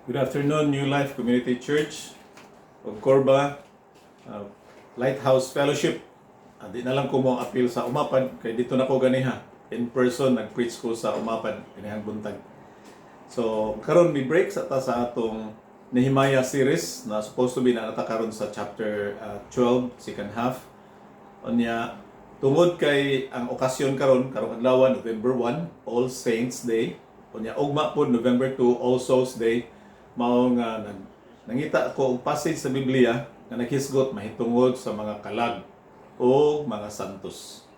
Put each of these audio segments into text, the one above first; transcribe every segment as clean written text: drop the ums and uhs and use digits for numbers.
Good afternoon, New Life Community Church of Corba, uh, Lighthouse Fellowship. Di na lang ko mo appeal sa Umapad, kay dito na ko ganiha. In person, nag-preach ko sa Umapad, ganihang buntag. So, karon may break sa atong Nehemiah series na supposed to be na karon sa chapter 12, second half. Onya, tungod kay ang okasyon karong adlaw, November 1, All Saints Day. Onya, ugma po November 2, All Souls Day. Mao nga nangita ko og passage sa Biblia nga naghisgot mahitungod sa mga kalag o mga santos.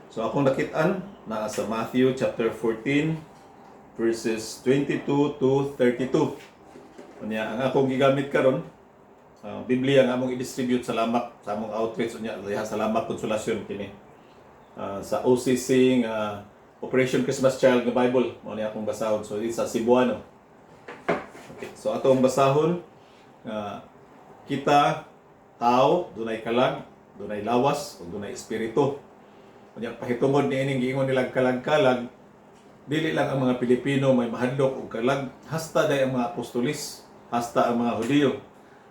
So akong nakit-an na sa Matthew chapter 14 verses 22 to 32. Unya ang akong gigamit karon Biblia nga among i-distribute sa lamak sa among outreach unya diha sa lamak konsolasyon kini. Sa OCC nga Operation Christmas Child nga Bible mao ni akong basahon. So it's sa Cebuano. So atong basahon kita tao dunay kalag, dunay lawas ug dunay espiritu. Unya pahitungod niining giingon nila kalag-kalag, dili lang ang mga Pilipino may mahadlok og kalag, hasta day ang mga apostolis, hasta ang mga Hudiyo.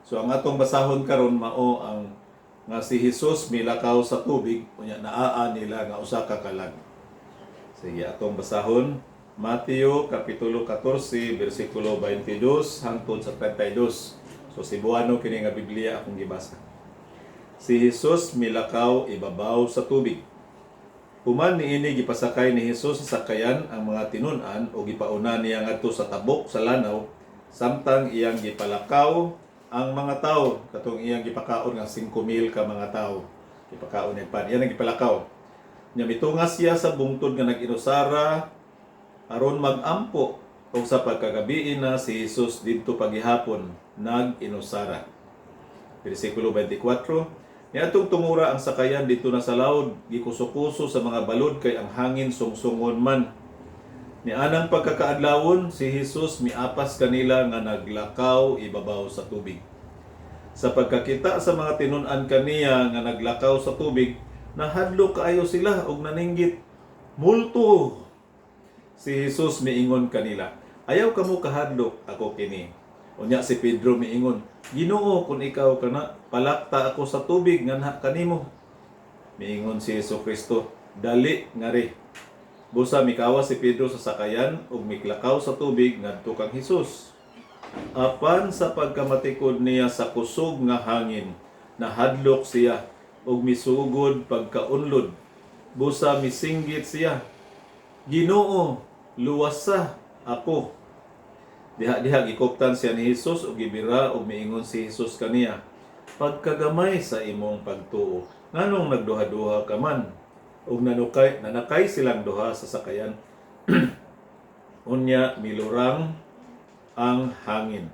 So ang atong basahon karon mao ang nga si Jesus milakaw sa tubig, unya naa nila nga usa ka kalag. Sige atong basahon. Mateo Kapitulo 14, versikulo 22 hangtod sa 32. So Cebuano kini nga Biblia akong gibasa. Si Jesus milakaw ibabaw sa tubig. Human niini gipasakay ni Jesus sa sakayan ang mga tinun-an o gipauna niya ngadto sa tabok sa lanaw samtang iyang gipalakaw ang mga tawo katong iyang gipakaon nga 5,000 ka mga tawo. Gipakaon ni pan. Iyan ang gipalakaw. Nya mitungas siya sa bungtod nga nag-inusara aron mag-ampo kung sa pagkagabi na si Jesus didto paghihapon nag-inusara. Versikulo 24. Niadtong tumura ang sakayan dito na sa laod, gikuso-kuso sa mga balod kay ang hangin sungsungon man. Nianang pagkakaadlawon si Jesus miapas kanila nga naglakaw ibabaw sa tubig. Sa pagkakita sa mga tinun-an kaniya nga naglakaw sa tubig, nahadlok kaayo sila og naninggit, "Multo!" Si Jesus miingon kanila, "Ayaw kamo kahadlok, ako kini." Unya si Pedro miingon, "Ginoo, kung ikaw kana, palakta ako sa tubig nganha kanimo." Miingon si Jesucristo, "Dali ngari." Busa mikawa si Pedro sa sakayan ug miklakaw sa tubig ngadto kang Hesus. Apan sa pagkamatikod niya sa kusog nga hangin, nahadlok siya ug misugod pagkaunlod. Busa misinggit siya, "Ginoo, luwasa ako." Diha gikoptan siya ni Jesus ug gibira ug miingon si Jesus kaniya, "Pagkagamay sa imong pagtuo, nganong nagduha-duha ka man?" Ug nanakay silang duha sa sakayan. Unya milurang ang hangin.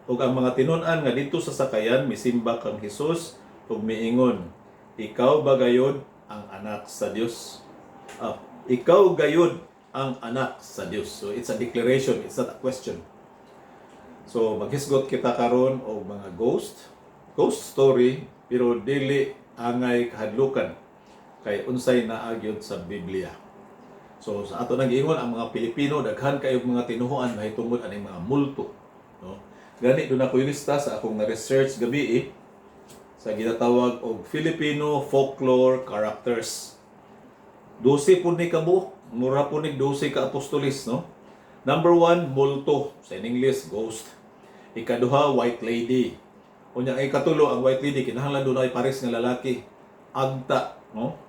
Ug ang mga tinun-an nga dito sa sakayan misimba kang Jesus ug miingon, "Ikaw ba gayod ang anak sa Dios?" Ikaw gayod ang anak sa Dios. So it's a declaration, it's not a question. So maghisgot kita karon og mga ghost story, pero dili angay kahadlukan kay unsay naagyod sa Biblia. So sa ato nang giingon ang mga Pilipino daghan kayo mga tinuhuan mahitungod aning mga multo, no? Gani do na ko lista sa akong na-research gabi sa ginatawag og Filipino folklore characters. 12 pud ni kabuok, mura pud ni 12 ka apostolis, no? Number 1, multo, sa English ghost. Ikaduha, white lady. Unya ay katulo ang white lady kinahanglan dunay pares nga lalaki, agta, no?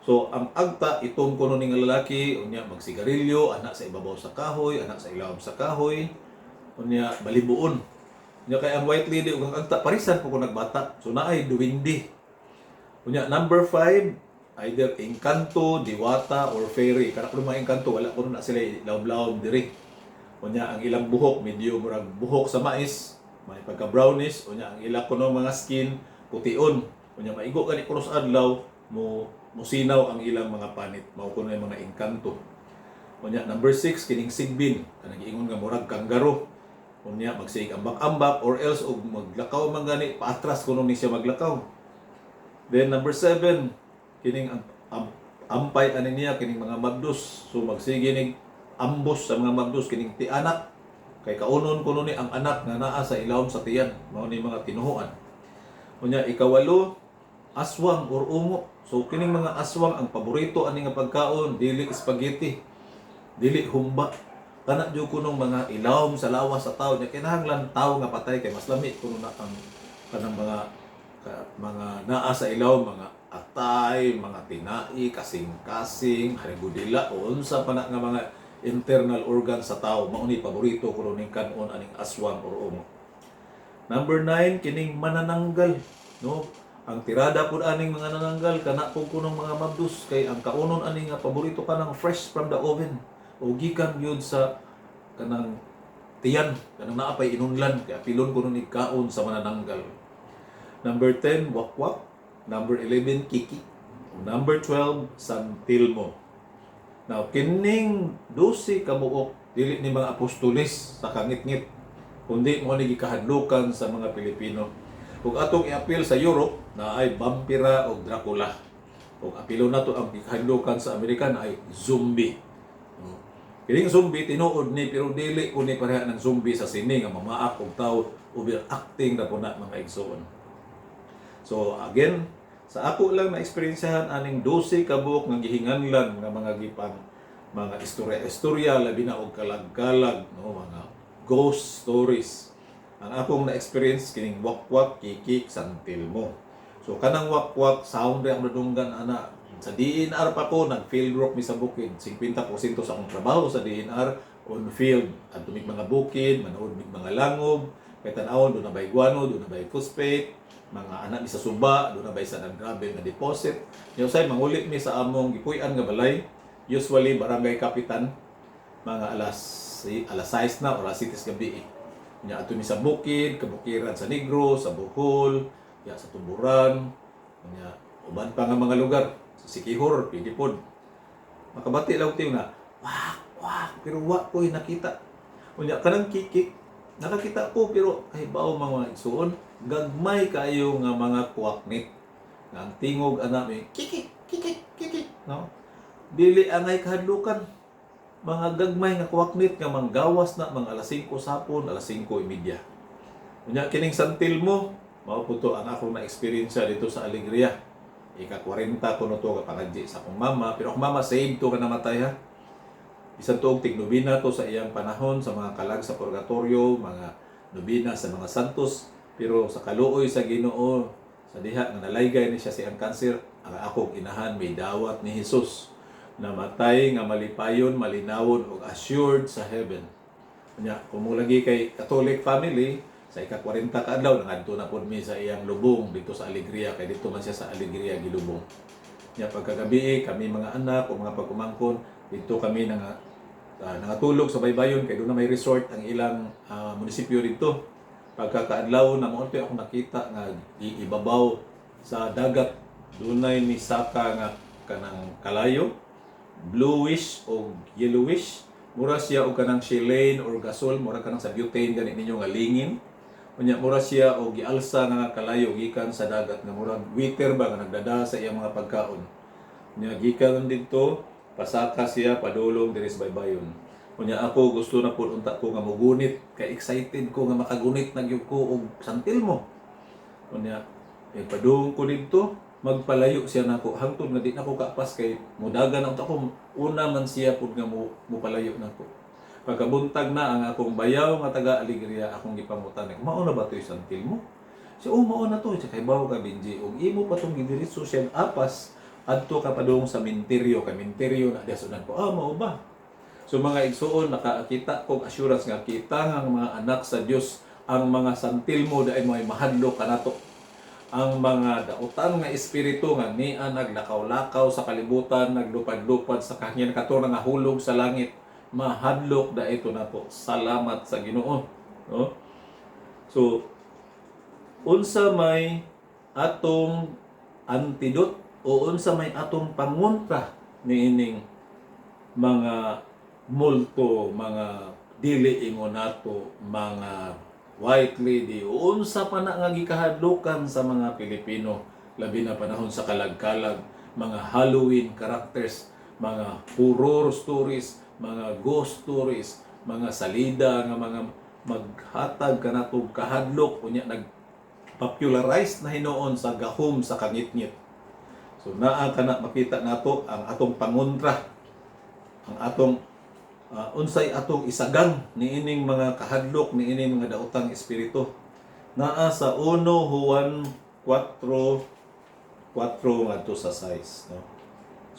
So ang agta itong kuno ning lalaki unya magsigarilyo ana sa ibabaw sa kahoy, ana sa ilawom sa kahoy, unya balibuon. Unya kay ang white lady ug ang agta parisan ko nagbata. So naay duwindi. Unya number 5, either engkanto, diwata, or fairy. Kana kuno mga engkanto wala kuno na sila lawom-lawom diri. Unya ang ilang buhok medyo murag buhok sa mais, may pagka brownish. Unya ang ilang kuno mga skin pution. Unya maigo kani kuno sa adlaw musinaw ang ilang mga panit. Mao kuno yung mga engkanto. Unya number 6 kining sigbin, kanang giingon nga murag kanggaro. Unya magsig ambak-ambak or else og maglakaw man gani paatras kuno ni siya maglakaw. Then number 7 kining ampay ani niya kining mga magdos. So magsige ning ambos sa mga magdos kining tianak Kay kaunon kuno ni ang anak nga naa sa ilawom sa tiyan, mao ni mga tinuhuan. Unya ikawalo, aswang or ungo. So kining mga aswang ang paborito ani nga pagkaon dili spaghetti, dili humba. Kana jud kunong mga ilawom sa lawas sa tawo nya kinahanglan tawo nga patay kay mas lami kuno na ang kanang mga naa sa ilawom, mga atay, mga tinai, kasing-kasing, harigudila o unsa pa na nga mga internal organ sa tawo mao ni paborito kuno ning kanon aning aswang or ungo. Number 9, kining manananggal, no? Ang tirada pud aning mga nananggal kana pud kunong mga mabdus kay ang kaunon ani nga paborito kanang fresh from the oven o gikan yun sa kanang tiyan kanang naa pay inunlan kay apilon kuno ni kaon sa manananggal. Number 10, wakwak. Number 11, kiki. Number 12, santilmo. Now kining 12 ka buok dili ni mga apostolis sa kangit-ngit kundi mo ni gikahadlukan sa mga Pilipino. Kung atong i-appeal sa Europe na ay vampira o Dracula. Kung apilo na to ang gikahadlukan sa Amerika na ay zombie. Kining zombie tinuod ni pero dili ko ni pareha ng zombie sa sini nga mamaak og tawo acting na po na mga igsoon. So again, sa ako lang na eksperyensyahan aning 12 ka buok nga gihinganlan nga mga gipang mga istorya labi na og kalag-kalag, no, mga ghost stories. Ang akong na-experience kining wakwak, kikik, santilmo. So kanang wakwak sound ra madunggan ana sa DNR pa ko nag-field work mi sa bukid. 50% sa akong trabaho sa DNR on field. Adto mig mga bukid, manood mig mga langob, kay tan-awon do na bay guano, do na bay phosphate, mga anak mi sa suba, do na bay sa naggrabe nga deposit. Yung say mangulit mi sa among gipuy-an nga balay, usually barangay kapitan, mga alas 6 na o alas 7 gabi. Nya ato mi sa bukid, kabukiran sa Negros, sa Bohol, ya sa Tuburan, nya uban pa nga mga lugar. Sa Sikihor, pwede po. Makabati lang tayo na, wak, pero wak ko'y nakita. Unya, kanang kikik, nakakita ko, pero ay bao mga igsoon, gagmay kayo nga mga kwaknit. Nga ang tingog, anak may, kikik, no? Dili angay kahadlukan. Mga gagmay nga kwaknit, nga manggawas na, mga alas 5 sapon, alas 5:30. Unya, kining santilmo, mao po to ang akong na-experience dito sa Alegria. Ika-40 ko no to kapangadji sa akong mama. Pero akong mama saved to ka namatay ha. Bisan to og tignubina to sa iyang panahon sa mga kalag sa purgatorio, mga nubina sa mga santos. Pero sa kaluoy sa Ginoo, sa diha nga nalaygay ni siya siyang cancer, ang akong inahan may dawat ni Jesus. Namatay nga malipayon, malinawon ug assured sa heaven. Nya kung mo lagi kay Catholic family, sa ika-40 ka adlaw nangadto na pud mi sa iyang lubong dito sa Alegria kay dito man siya sa Alegria gilubong. Nya pagkagabi kami mga anak o mga pagkumangkon dito kami nangatulog sa baybayon kay doon na may resort ang ilang munisipyo dito. Pagkakaadlaw na mo ako nakita nga ibabaw sa dagat dunay ni saka nga kanang kalayo, bluish o yellowish, mura siya og kanang Chilean or gasol, mura kanang sa butane gani ninyo nga lingin. Unya mura siya og gialsa nga kalayo gikan sa dagat nga murag waiter ba nga nagdada sa iyang mga pagkaon. Unya gikan didto pasaka siya padulong diri sa baybayon. Unya ako gusto na pud unta ko nga mogunit kay excited ko nga makagunit na gyud ko og santilmo. Unya padung ko didto magpalayo siya nako hangtod nga di nako kapas kay mudagan ang ako una man siya pud nga mo palayo nako. Pagkabuntag na ang akong bayaw nga taga Alegria akong gipangutan mao na ba toy santilmo? So mao na to kay bawo ka Benji ug imo pa tong gidiretso siya apas adto ka padung sa minteryo kay minteryo na dasunan ko mao ba? So mga igsuon nakakita kog assurance nga kita nga mga anak sa Dios ang mga santilmo dai mo ay mahadlok kanato. Ang mga dautan nga espiritu nga niya naglakaw-lakaw sa kalibutan, naglupad-lupad sa kanya katurang nga hulog sa langit, mahadlok da ito na po. Salamat sa Ginoo. No? So, unsa may atong antidot o unsa may atong pangontra niining mga multo, mga dili ingon nato, mga white lady, unsa pa na nga gikahadlukan sa mga Pilipino, labi na panahon sa kalag-kalag, mga Halloween characters, mga horror stories, mga ghost stories, mga salida nga mga maghatag kanatong kahadlok unya nag-popularize na hinuon sa gahom sa kangitngit. So naa kana makita nato ang atong pangontra, ang atong unsay atong isagang niining mga kahadlok niining mga daotang espiritu. Naa sa 1 Juan 4:4 ngadto sa 6, no?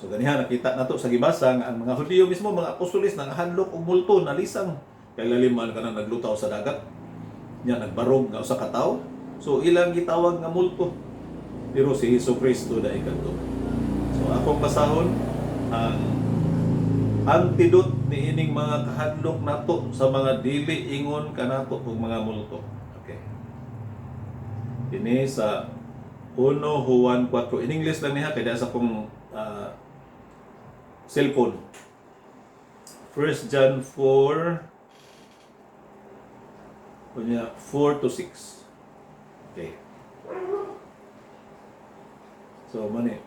So ganiha nakita nato sa gibasa nga ang mga Hudiyo mismo mga apostoles nangahadlok og multo nalisang kay laliman kanang naglutaw sa dagat. Nya nagbarog nga usa ka tawo. So ilang gitawag nga multo. Pero si Hesukristo dai kadto. So akong basahon ang antidote niining mga kahadlok nato sa mga dili ingon kanato og mga multo. Okay. Ini sa 1 Juan 4. In English lang niya kay sa akong cellphone. 1 John 4 kunya 4-6. Okay. So mani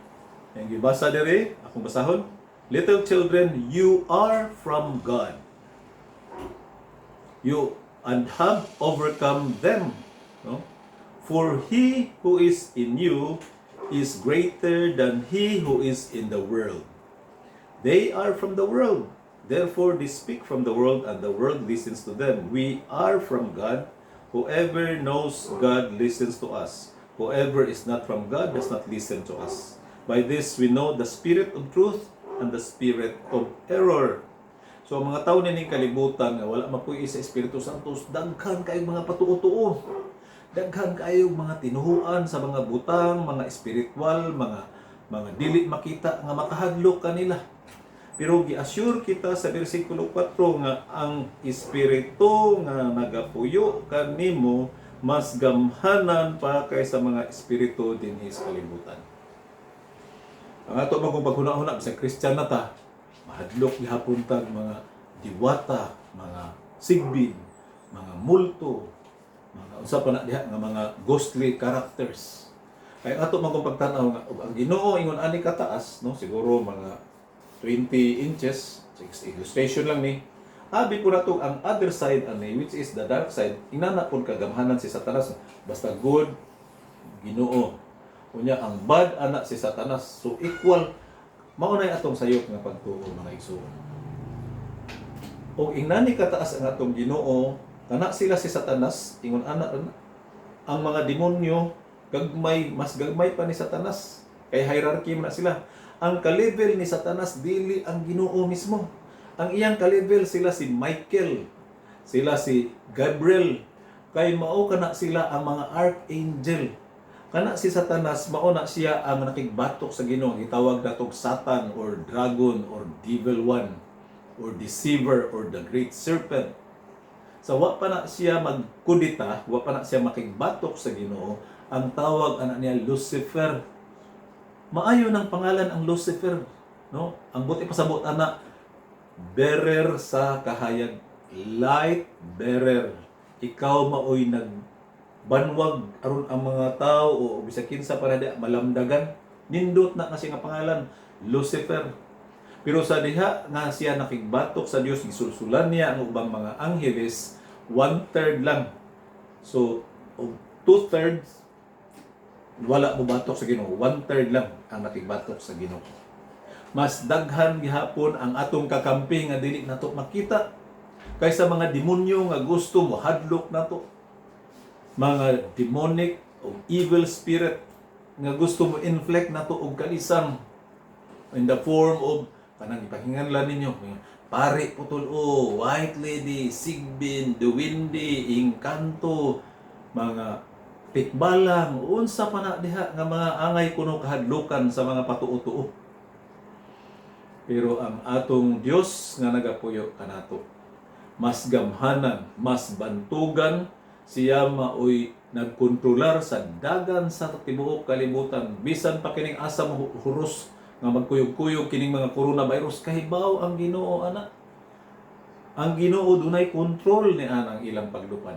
ang gibasa diri akong basahon. Little children, you are from God. You and have overcome them, no? For he who is in you is greater than he who is in the world. They are from the world, therefore they speak from the world, and the world listens to them. We are from God. Whoever knows God listens to us. Whoever is not from God does not listen to us. By this we know the spirit of truth and the spirit of error. So mga tao nining kalibutan nga wala mapuy sa Espiritu Santo, daghan kayong mga patuo-tuo. Daghan kayong mga tinuhuan sa mga butang, mga espiritual, mga dili makita nga makahadlok kanila. Pero gi-assure kita sa bersikulo 4 nga ang espiritu nga nagapuyo kanimo mas gamhanan pa kaysa mga espiritu dinhi sa kalibutan. Ang ato magong paghuna-huna sa Kristyan na ta, mahadlok gihapon tag mga diwata, mga sigbin, mga multo, mga unsa pa na diha nga mga ghostly characters. Kay ato magong pagtan-aw nga ang Ginoo ingon ani kataas, no, siguro mga 20 inches, illustration lang ni. Abi po nato ang other side ani, which is the dark side. Inana pud kagamhanan si Satanas. Basta good, Ginoo. Unya ang bad anak si Satanas. So equal mao nay atong sayop nga pagtuo mga igsoon. O inani kataas ang atong Ginoo, kana sila si Satanas, ingon ana ang mga demonyo gagmay, mas gagmay pa ni Satanas. Kay hierarchy man na sila. Ang ka-level ni Satanas dili ang Ginoo mismo. Ang iyang ka-level sila si Michael, sila si Gabriel, kay mao kana sila ang mga archangel. Kana si Satanas mao na siya ang nakigbatok sa Ginoo, gitawag natog Satan or dragon or devil one or deceiver or the great serpent. So wa pa na siya magkudita, wa pa na siya makigbatok sa Ginoo, ang tawag ana niya Lucifer. Maayo ng pangalan ang Lucifer, no? Ang buti pasabot ana, bearer sa kahayag, light bearer. Ikaw maoy nagbanwag aron ang mga tao o bisag kinsa para di malamdagan. Nindot na kasi nga pangalan Lucifer. Pero sa diha nga siya nakigbatok sa Dios, gisulsulan niya ang ubang mga angheles, 1/3 lang. So 2/3 wala mo batok sa Ginoo, 1/3 lang ang nakigbatok sa Ginoo. Mas daghan gihapon ang atong kakampi nga dili nato makita kaysa mga demonyo nga gusto mo hadlok nato. Mga demonic o evil spirit nga gusto mo inflict nato og kalisang in the form of kanang ipahinganlan ninyo, pare putol o, white lady, sigbin, the windy, engkanto, mga tikbalang, unsa pa na diha nga mga angay kuno kahadlukan sa mga patuo-tuo. Pero ang atong Dios nga nagapuyo kanato, mas gamhanan, mas bantugan, siya maoy nagkontrolar sa dagan sa tibuok kalibutan. Bisan pa kining asa huros nga magkuyog-kuyog kining mga coronavirus, kahibaw ang Ginoo ana. Ang Ginoo dunay control ni anang ilang paglupad.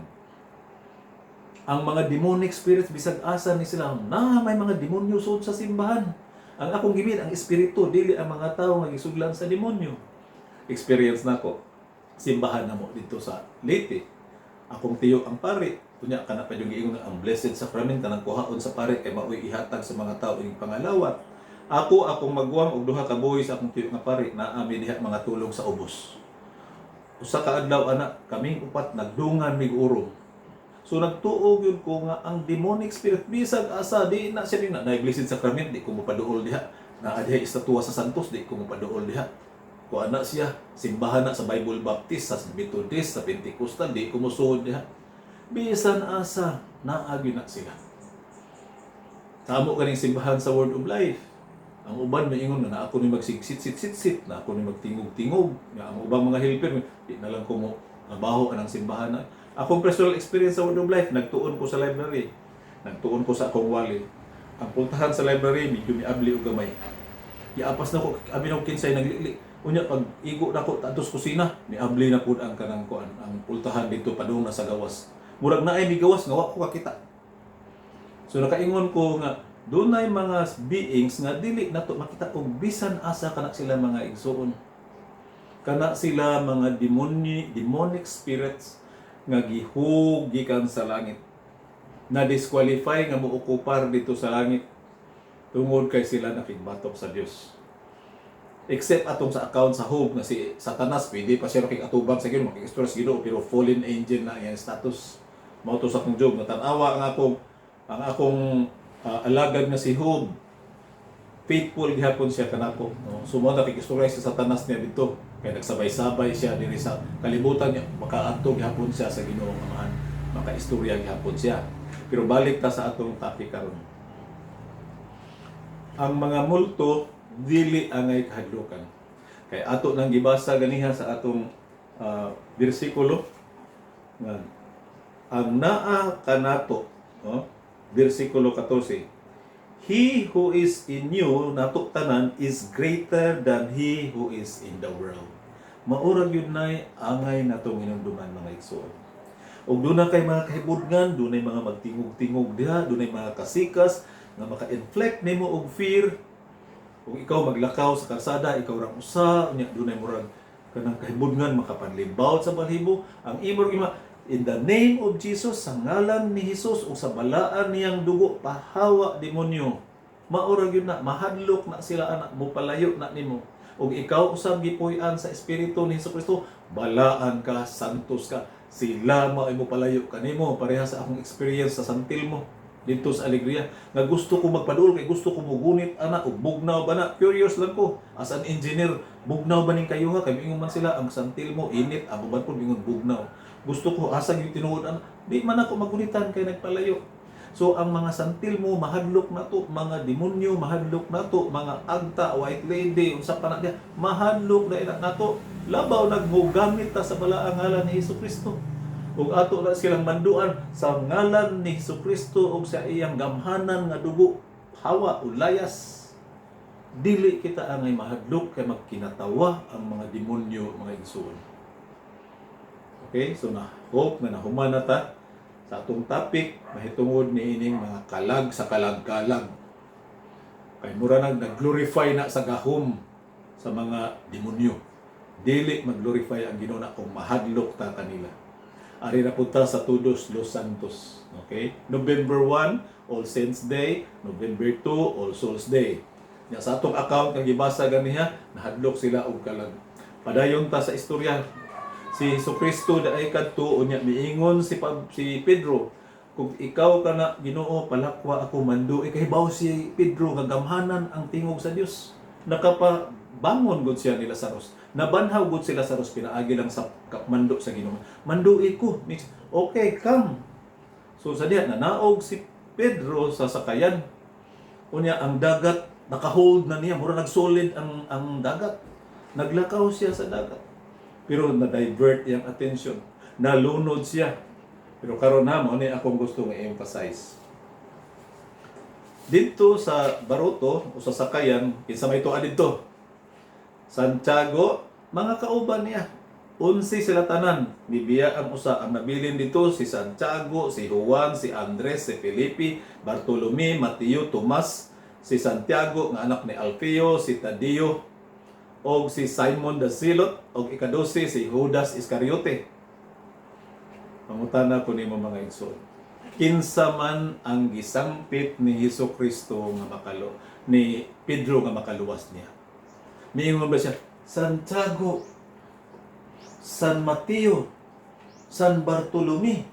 Ang mga demonic spirits bisag asa ni sila na may mga demonyo sud sa simbahan. Ang akong gibid ang espiritu dili ang mga tawo nga gisuglan sa demonyo. Experience nako. simbahan namo dito sa Leyte. Akong tiyo ang pari, kunya kana pa yung giingon nga ang Blessed Sacrament kanang kuhaon sa pari kay maoy ihatag sa mga tawo ing pangalawat. Ako akong magwam og duha ka buhi sa akong tiyo nga pari, naami diha mga tulong sa ubos. Usa ka adlaw ana, kaming upat nagdungan mig urong. So nagtuog yun ko nga ang demonic spirit bisag asa di na siya na Blessed Sacrament di ko mopaduol diha. Na diha estatwa sa santos di ko mopaduol diha. Ko ana siya simbahan na sa Bible Baptist, sa Methodist, sa Pentecostal di ko mosuod diha. Bisan asa naagi na sila. Tamo kaning simbahan sa Word of Life. Ang uban maingon na ako ni magsigsit-sit-sit, na ako ni magtingog-tingog. Ang ubang mga helper, di na lang ko mo nabaho anang simbahan na. Akong personal experience sa Word of Life, nagtuon ko sa library. Nagtuon ko sa akong wali. Ang puntahan sa library, medyo miabli o gamay. Iapas na ko, abi na ko kinsay naglili. Unya, pag igo na ko, tatos kusina, miabli na po ang kanang kuan, ang pultahan dito, padung na sa gawas. Murag na ay may gawas, ngawa ko kakita. So nakaingon ko nga, doon ay mga beings nga dili na to makita og bisan asa kana sila mga igsoon. Kana sila mga demonic spirits nga gihug gikan sa langit. Na disqualify nga mookupar dito sa langit tungod kay sila nakigbatok sa Dios. Except atong sa account sa Job nga si Satanas pwede pa siya atubang sa Ginoo, makig-express Ginoo pero fallen angel na iyang status. Mao to sa akong Job nga tan-awa ang akong alagad nga si Job. Faithful gihapon siya kanako. No? So mo nakikistorya si Satanas niya dito. Kaya nagsabay-sabay siya diri sa kalibutan niya. Makaadto gihapon siya sa Ginoong Amahan. Makaistorya gihapon siya. Pero balik ta sa atong topic karon. Ang mga multo dili angay kahadlukan. Kay ato nang gibasa ganiha sa atong bersikulo nga ang naa kanato, no? Bersikulo 14. He who is in you, nato tanan, is greater than he who is in the world. Maurag yun na angay natong inumduman mga igsoon. Og doon na kay mga kahibudngan, doon na mga magtingog-tingog diha, doon na mga kasikas, nga maka-inflect nimo og fear. Kung ikaw maglakaw sa kalsada, ikaw rang usa, doon na murag kanang kahibudngan, makapanlibaw sa balhibo. Ang imong in the name of Jesus, sa ngalan ni Jesus o sa balaan niyang dugo, pahawa demonyo. Maurag yun na, mahadlok na sila anak mo, palayo na nimo. O ikaw usab gipuy-an sa Espiritu ni Jesucristo, balaan ka, santos ka. Sila mo palayo kanimo, pareha sa akong experience sa Santil mo dito sa Alegria. Nga gusto ko magpaduol, kay gusto ko mugunit anak, o bugnaw ba na? Curious lang ko. As an engineer, bugnaw ba ning kayo ha? Kay mingon man sila, ang Santil mo, init, ang uban po mingon bugnaw. Gusto ko asag yung tinuod anak. Di man ako magunitan kay nagpalayo. So ang mga santil mo mahadlok na to, mga demonyo mahadlok na to, mga agta, white lady, unsa pa na diya, mahadlok na to. Labaw nagmugamit ta sa balaang ngalan ni Hesukristo. Ug ato na silang manduan sa ngalan ni Hesukristo ug sa iyang gamhanan nga dugo, hawa o layas. Dili kita angay mahadlok kay magkinatawa ang mga demonyo, mga igsoon. Okay, so na hope na nahuman na ta sa atong topic, mahitungod ni ining mga kalag sa kalag-kalag. Kay mura nag-glorify na sa gahom sa mga demonyo. Dili mag-glorify ang Ginoo na kung mahadlok ta kanila. Ari na punta sa Todos Los Santos. Okay? November 1, All Saints Day. November 2, All Souls Day. Nya sa atong account nga gibasa ganiha, nahadlok sila og kalag. Padayon ta sa istorya. Si Jesucristo daay kadto unya miingon si Pedro, kung ikaw kana Ginoo palakwa ako mando, ikahibaw si Pedro nga gamhanan ang tingog sa Dios. Nakapabangon gud siya ni Lazarus. Nabanhaw gud si Lazarus, pinaagi lang sa mando sa Ginoo. Mandu'i ko. Okay, come. So sa diha nanaog si Pedro sa sakayan. Unya ang dagat nakahold na niya, mura nagsolid ang dagat. Naglakaw siya sa dagat. Pero na-divert yung attention. Nalunod siya. Pero karon na mo, ni akong gusto nga emphasize. Dito sa Baruto, o sa Sakayan, kinsa may tuwa dito. Santiago, mga kauban niya. 11 sila tanan. Bibiya ang usa. Ang nabilin dito, si Santiago, si Juan, si Andres, si Felipe, Bartolome, Mateo, Tomas, si Santiago, nga anak ni Alfeo, si Taddeo, og si Simon the Zealot, og ika-12 si Judas Iscariote. Pangutana ko nimo mga igsoon. Kinsa man ang gisampit ni Hesukristo nga ni Pedro nga makaluwas niya? Miingon ba siya, Santiago, San Mateo, San Bartolome,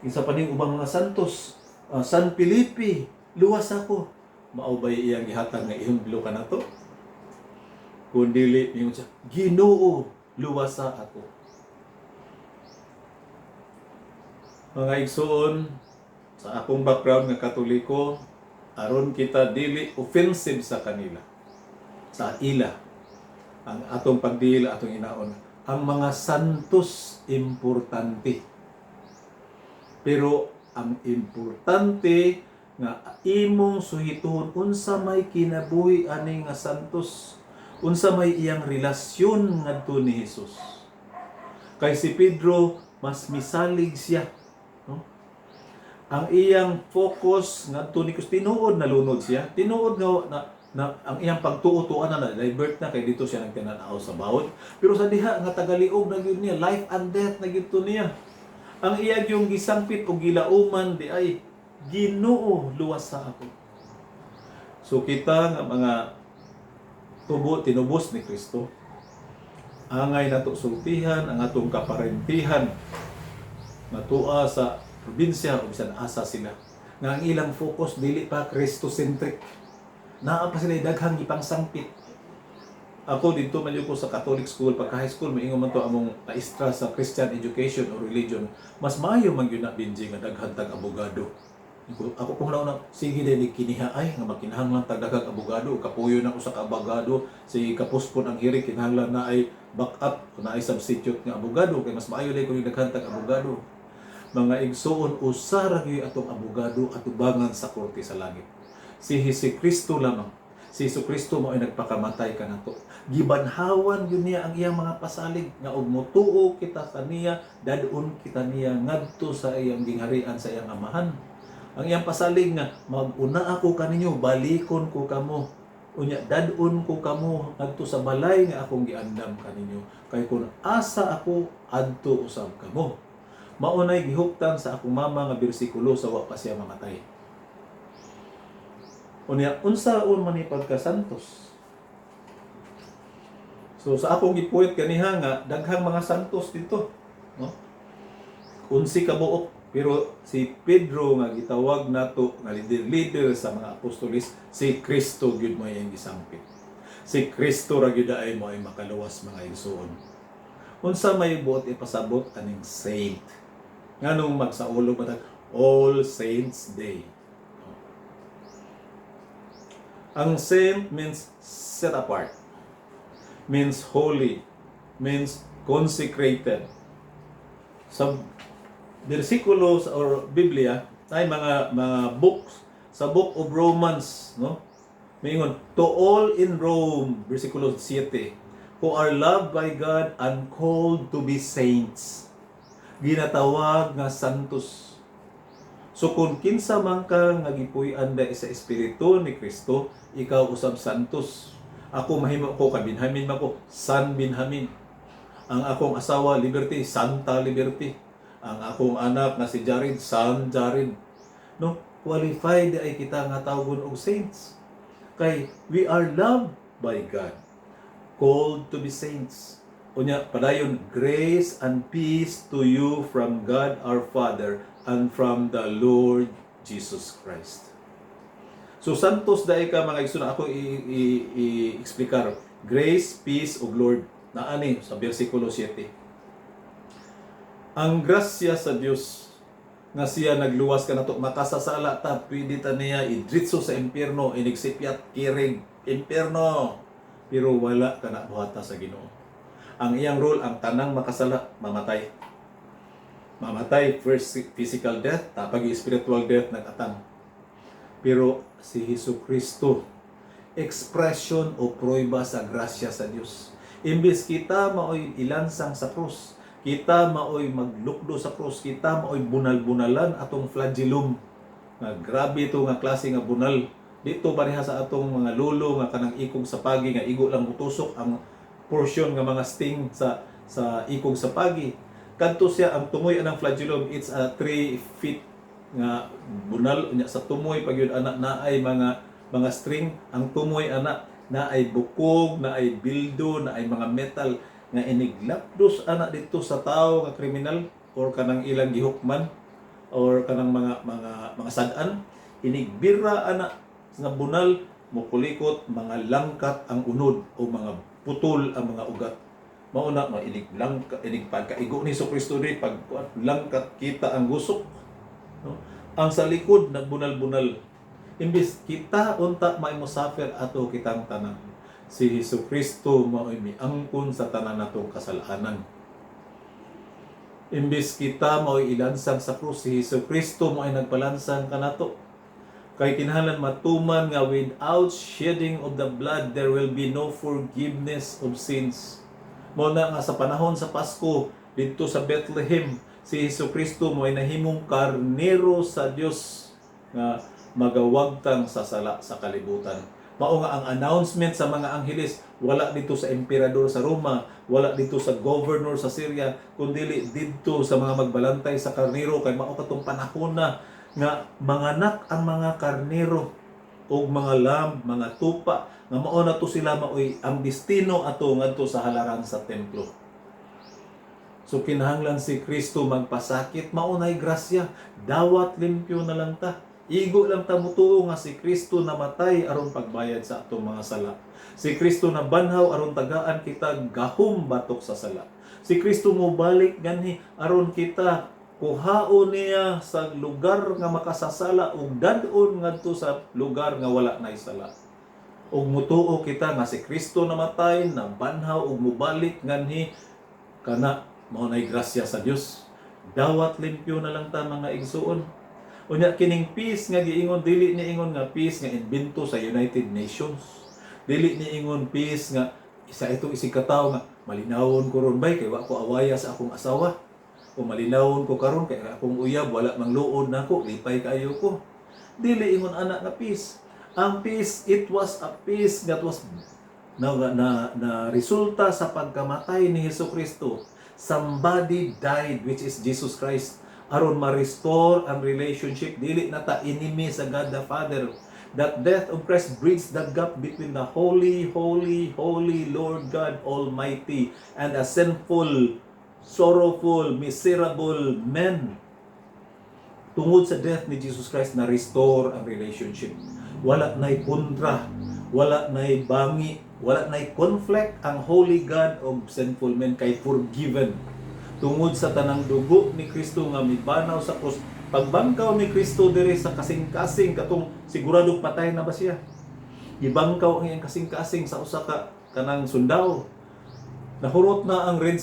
kinsa pa ning ubang mga santos, San Felipe, luwas ako. Maubay iyang gihatag nga ihundlo ka na to? Kundili niyo siya, Ginoo, luwasa ako. Mga igsoon, sa akong background nga Katoliko, aron kita dili offensive sa kanila, sa ila, ang atong pagdili, atong inaon. Ang mga santos importante. Pero ang importante nga imong suhituhon unsa may kinabuhi ani nga santos, unsa may iyang relasyon ngadto ni Hesus. Kay si Pedro mas misalig siya, no? Ang iyang focus ngadto ni Kristo, tinuod na lunod siya, tinuod na ang iyang pagtuo-tuan na divert na kay dito siya nagtinanaw sa bawod. Pero sa diha nga tagaliog na gyud niya, life and death na gyud niya. Ang iyang yung gisampit o gilauman di ay Ginoo, luwas sa ako. So kita nga mga tinubos ni Kristo, angay nato sultihan ang atong kaparentihan natua sa probinsya o bisan asa sila nga ang ilang focus dili pa Christocentric, naa pa sila daghang gipangsangpit. Ako dito man ko sa Catholic school, pagka high school maingon man to among maestra sa Christian education or religion, mas maayo man gyud na binji nga daghan tag abogado. Ako kung na sige din kiniha ay nga makinahanglan tag daghang abogado, kapuyo na ko sa abogado, si kapuspon ang hiri kinahanglan na ay backup na ay substitute nga abogado kay mas maayo dai kun daghan tag abogado. Mga igsoon, usa ra gyud atong abogado atubangan sa korte sa langit. Si Jesucristo lamang. Si Jesucristo mo ay nagpakamatay kanato. Gibanhawan yun niya ang iyang mga pasalig nga og motuo kita sa niya, dadun kita niya ngadto sa iyang gingharian sa iyang amahan. Ang iyang pasalig nga maguna ako kaninyo, balikon ko kamo. Unya dadun ko kamo ngadto sa balay nga akong giandam kaninyo. Kay kun asa ako adto usab kamo. Maunay gihuptan sa akong mama nga bersikulo sa wa pa siya mamatay. Unya unsaon man ni pagkasantos? So sa akong gipuit kaniha nga daghang mga santos dito, no? 11 ka buok, pero si Pedro nga gitawag nato nga leader sa mga apostolis, si Kristo gyud mo iyang gisampit. Si Kristo ra gyud ay mo ay makaluwas mga igsoon. Unsa may buot ipasabot aning saint? Nganong magsaulog matag All Saints Day. Ang saint means set apart, means holy, means consecrated. Sa bersikulo or Biblia ay mga books sa Book of Romans, no? Mingon, to all in Rome, bersikulo 7, who are loved by God and called to be saints. Ginatawag nga santos. So kung kinsa man ka nga gipuy-an da sa espiritu ni Kristo, ikaw usab santos. Ako mahimo ko kabinhamin mako, San Binhamin. Ang akong asawa Liberty, Santa Liberty. Ang akong anak na si Jared, San Jared. No, qualified ay kita nga tawgon og saints. Kay we are loved by God, called to be saints. Unya padayon, grace and peace to you from God our Father and from the Lord Jesus Christ. So santos dai ka mga igsoon, ako i-explicar. Grace, peace ug Lord na ani sa bersikulo 7. Ang grasya sa Dios nga siya nagluwas kanato makasasala ta, pwede ta niya idritso sa impierno, inigsipyat kiring impierno, pero wala kana buhata sa Ginoo. Ang iyang rule, ang tanang makasala mamatay. Mamatay, first physical death, tapos spiritual death nag-atang. Pero si Jesucristo, expression o prueba sa grasya sa Dios. Imbes kita maoy ilansang sa krus, kita maoy maglukdo sa krus, kita maoy bunal-bunalan atong flagellum. Nga grabe ito nga klase nga bunal Dito pareha sa atong mga lulo nga kanang ikog sa pagi nga igo lang mutusok ang portion nga mga sting sa ikog sa pagi. Kadto siya ang tumoy anang flagellum, it's a 3 feet nga bunal unya sa tumoy pag yun ana naay mga string. Ang tumoy ana naay bukog, naay bildo, naay mga metal nga iniglapdos ana dito sa tao nga kriminal or kanang ilang gihukman or kanang mga sad-an. Inigbira ana nga bunal mo kulikot, mga langkat ang unod o mga putol ang mga ugat. Mauna no inig pagkaigo ni Kristo di pag langkat kita ang gusok, no? Ang sa likod nagbunal-bunal. Imbis kita unta may musafir ato kitang tanan, si Kristo mao'y miangkon sa tanan natong kasalanan. Imbis kita mao'y ilansang sa krus, si Kristo mao'y nagpalansang kanato. Kay kinahanglan matuman nga without shedding of the blood there will be no forgiveness of sins. Mao na nga sa panahon sa Pasko dito sa Bethlehem, si Kristo mo'y nahimong karnero sa Dios nga magawagtang sa sala sa kalibutan. Mao nga ang announcement sa mga angheles, wala dito sa emperador sa Roma, wala dito sa governor sa Syria, kundi dito sa mga magbalantay sa karnero. Kay mao katong panahon na nga manganak ang mga karnero o mga lamb, mga tupa, nga mao na to sila maoy ang destino ato ngadto sa halaran sa templo. So kinahanglan si Kristo magpasakit, maunay grasya, dawat limpyo na lang ta. Igo lang ta mutuo nga si Kristo namatay aron pagbayad sa atong mga sala. Si Kristo na banhaw aron tagaan kita gahom batok sa sala. Si Kristo mo balik ganhi aron kita kuhaon niya sa lugar nga makasasala ug dadon ngadto sa lugar nga wala nay sala. Ug mutuo kita nga si Kristo namatay, nabanhaw ug mubalik nganhi kana mao nay grasya sa Dios. Dawat limpyo na lang ta mga igsuon. Unya kining peace nga giingon dili ni ingon nga peace nga imbento sa United Nations. Dili ni ingon peace nga isa itong isig katawo nga malinawon ko ron bay kay wa ko awaya sa akong asawa. O malinawon ko karon kay akong uyab wala mangluod nako, lipay kaayo ko. Dili ingon ana nga peace. Ang peace, it was a peace that was na resulta sa pagkamatay ni Kristo. Somebody died, which is Jesus Christ, aron ma-restore ang relationship. Dili na ta enemy sa God the Father. That death of Christ bridges the gap between the holy, holy, holy Lord God Almighty and a sinful, sorrowful, miserable men. Tungod sa death ni Jesus Christ, na-restore ang relationship. Wala na'y kontra, wala na'y bangi, wala na'y conflict ang holy God of sinful men kay forgiven. Tungod sa tanang dugo ni Kristo nga mibanaw sa krus, pagbangkaw ni Kristo diri sa kasing-kasing katong siguradong patay na ba siya? Ibangkaw ang iyang kasing-kasing sa usa ka kanang sundao. Nahurot na ang red